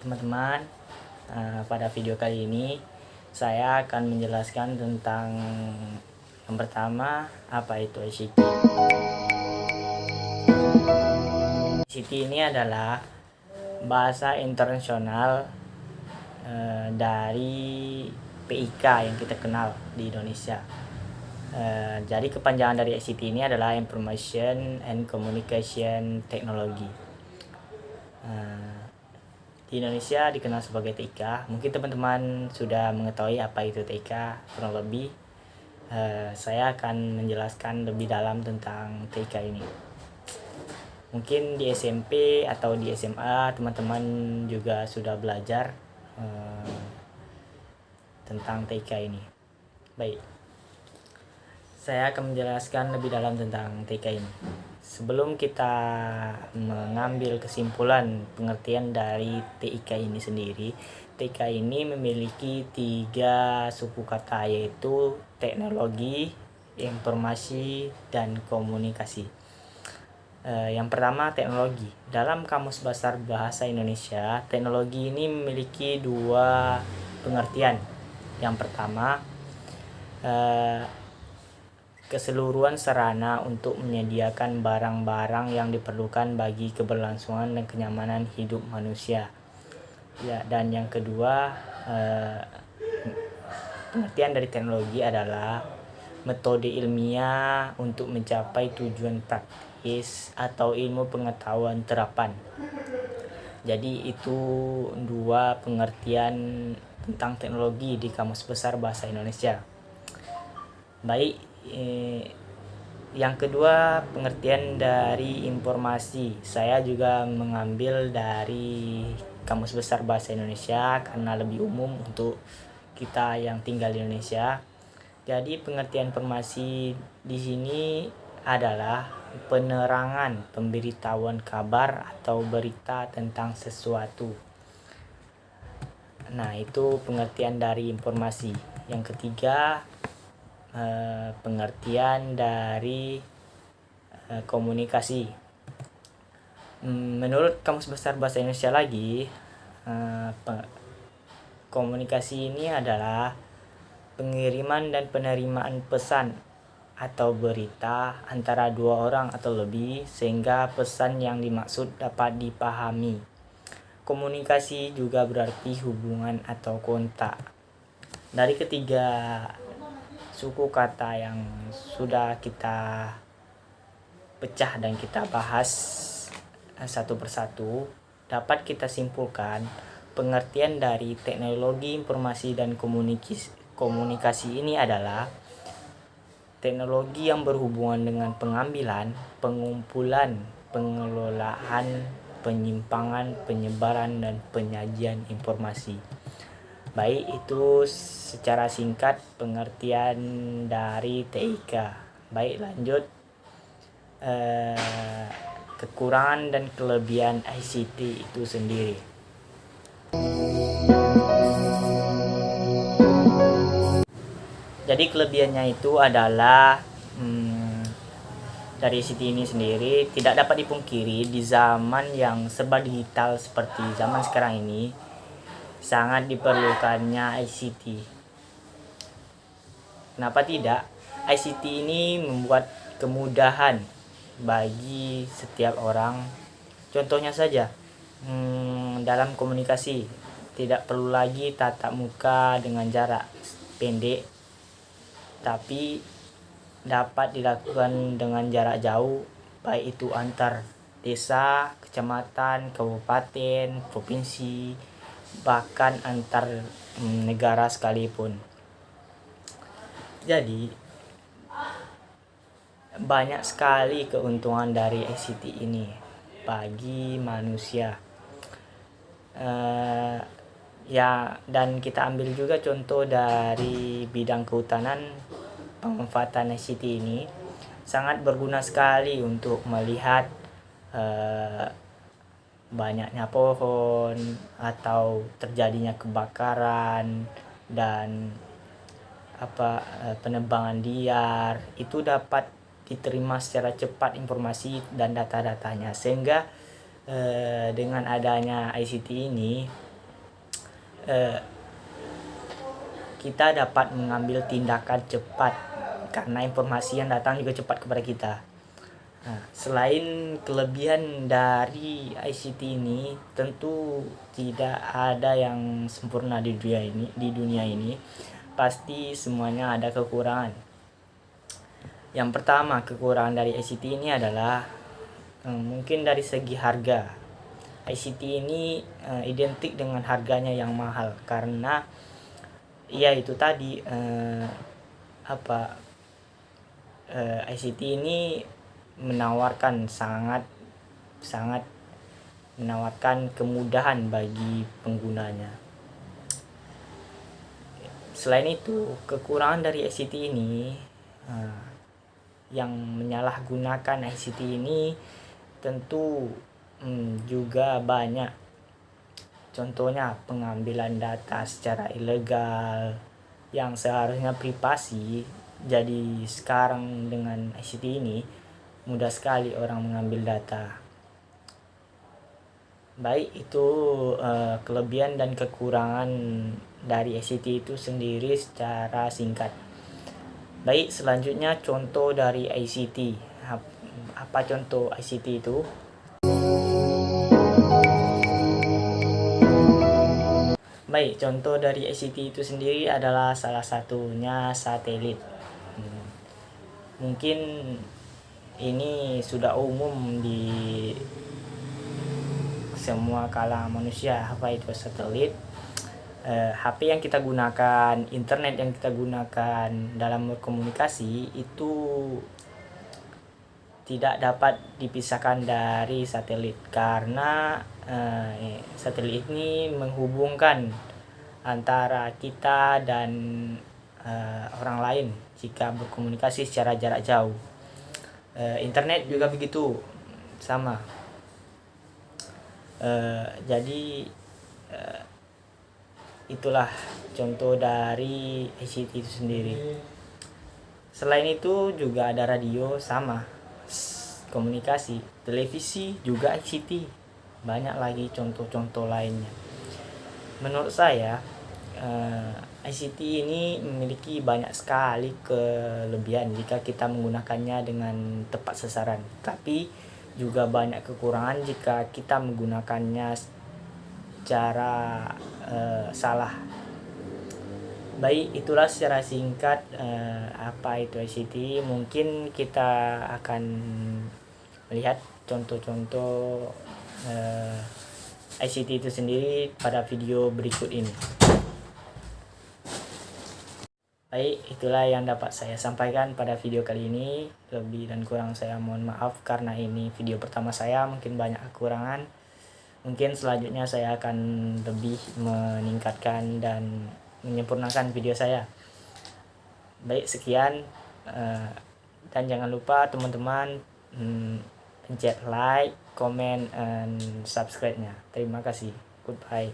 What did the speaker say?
teman-teman, pada video kali ini saya akan menjelaskan tentang yang pertama, apa itu ICT. ICT ini adalah bahasa internasional dari PIK yang kita kenal di Indonesia. Jadi kepanjangan dari ICT ini adalah Information and Communication Technology. Di Indonesia dikenal sebagai TIK. Mungkin teman-teman sudah mengetahui apa itu TIK kurang lebih. Saya akan menjelaskan lebih dalam tentang TIK ini. Mungkin di SMP atau di SMA teman-teman juga sudah belajar tentang TIK ini. Baik, saya akan menjelaskan lebih dalam tentang TIK ini. Sebelum kita mengambil kesimpulan pengertian dari TIK ini sendiri, TIK ini memiliki 3 suku kata, yaitu teknologi, informasi, dan komunikasi. Yang pertama, teknologi. Dalam Kamus Besar Bahasa Indonesia, teknologi ini memiliki 2 pengertian. Yang pertama, keseluruhan sarana untuk menyediakan barang-barang yang diperlukan bagi keberlangsungan dan kenyamanan hidup manusia. Ya, dan yang kedua, pengertian dari teknologi adalah metode ilmiah untuk mencapai tujuan praktis atau ilmu pengetahuan terapan. Jadi itu 2 pengertian tentang teknologi di Kamus Besar Bahasa Indonesia. Baik, yang kedua, pengertian dari informasi. Saya juga mengambil dari Kamus Besar Bahasa Indonesia karena lebih umum untuk kita yang tinggal di Indonesia. Jadi pengertian informasi di sini adalah penerangan, pemberitahuan kabar atau berita tentang sesuatu. Nah, itu pengertian dari informasi. Yang ketiga, pengertian dari komunikasi. Menurut Kamus Besar Bahasa Indonesia lagi, komunikasi ini adalah pengiriman dan penerimaan pesan atau berita antara 2 orang atau lebih sehingga pesan yang dimaksud dapat dipahami. Komunikasi juga berarti hubungan atau kontak. Dari ketiga suku kata yang sudah kita pecah dan kita bahas satu persatu, dapat kita simpulkan pengertian dari teknologi informasi dan komunikasi ini adalah teknologi yang berhubungan dengan pengambilan, pengumpulan, pengelolaan, penyimpangan, penyebaran, dan penyajian informasi. Baik, itu secara singkat pengertian dari TIK. Baik, lanjut. Kekurangan dan kelebihan ICT itu sendiri. Jadi kelebihannya itu adalah dari ICT ini sendiri tidak dapat dipungkiri di zaman yang serba digital seperti zaman sekarang ini sangat diperlukannya ICT. Kenapa tidak? ICT ini membuat kemudahan bagi setiap orang. Contohnya saja, dalam komunikasi tidak perlu lagi tatap muka dengan jarak pendek, tapi dapat dilakukan dengan jarak jauh, baik itu antar desa, kecamatan, kabupaten, provinsi, bahkan antar negara sekalipun. Jadi banyak sekali keuntungan dari ICT ini bagi manusia. Ya, dan kita ambil juga contoh dari bidang kehutanan. Pemanfaatan ICT ini sangat berguna sekali untuk melihat banyaknya pohon atau terjadinya kebakaran dan penebangan liar. Itu dapat diterima secara cepat informasi dan data-datanya, sehingga dengan adanya ICT ini eh, kita dapat mengambil tindakan cepat karena informasi yang datang juga cepat kepada kita. Nah, selain kelebihan dari ICT ini, tentu tidak ada yang sempurna di dunia ini. Pasti semuanya ada kekurangan. Yang pertama, kekurangan dari ICT ini adalah mungkin dari segi harga. ICT ini identik dengan harganya yang mahal karena ya itu tadi ICT ini menawarkan sangat menawarkan kemudahan bagi penggunanya. Selain itu, kekurangan dari ICT ini yang menyalahgunakan ICT ini tentu juga banyak. Contohnya pengambilan data secara ilegal yang seharusnya privasi. Jadi sekarang dengan ICT ini mudah sekali orang mengambil data. Baik itu kelebihan dan kekurangan dari ICT itu sendiri secara singkat. Baik, selanjutnya contoh dari ICT. Apa contoh ICT itu? Baik, contoh dari ICT itu sendiri adalah salah satunya satelit. Mungkin ini sudah umum di semua kalangan manusia, apa itu satelit. HP yang kita gunakan, internet yang kita gunakan dalam berkomunikasi itu tidak dapat dipisahkan dari satelit karena satelit ini menghubungkan antara kita dan orang lain jika berkomunikasi secara jarak jauh. Internet juga begitu, sama. Jadi itulah contoh dari ICT itu sendiri. Selain itu juga ada radio, sama, komunikasi, televisi juga ICT, banyak lagi contoh-contoh lainnya. Menurut saya ICT ini memiliki banyak sekali kelebihan jika kita menggunakannya dengan tepat sasaran, tapi juga banyak kekurangan jika kita menggunakannya secara salah. Baik, itulah secara singkat apa itu ICT. Mungkin kita akan melihat contoh-contoh ICT itu sendiri pada video berikut ini. Baik, itulah yang dapat saya sampaikan pada video kali ini. Lebih dan kurang saya mohon maaf karena ini video pertama saya, mungkin banyak kekurangan. Mungkin selanjutnya saya akan lebih meningkatkan dan menyempurnakan video saya. Baik, sekian dan jangan lupa teman-teman pencet like, comment, and subscribe-nya. Terima kasih. Goodbye.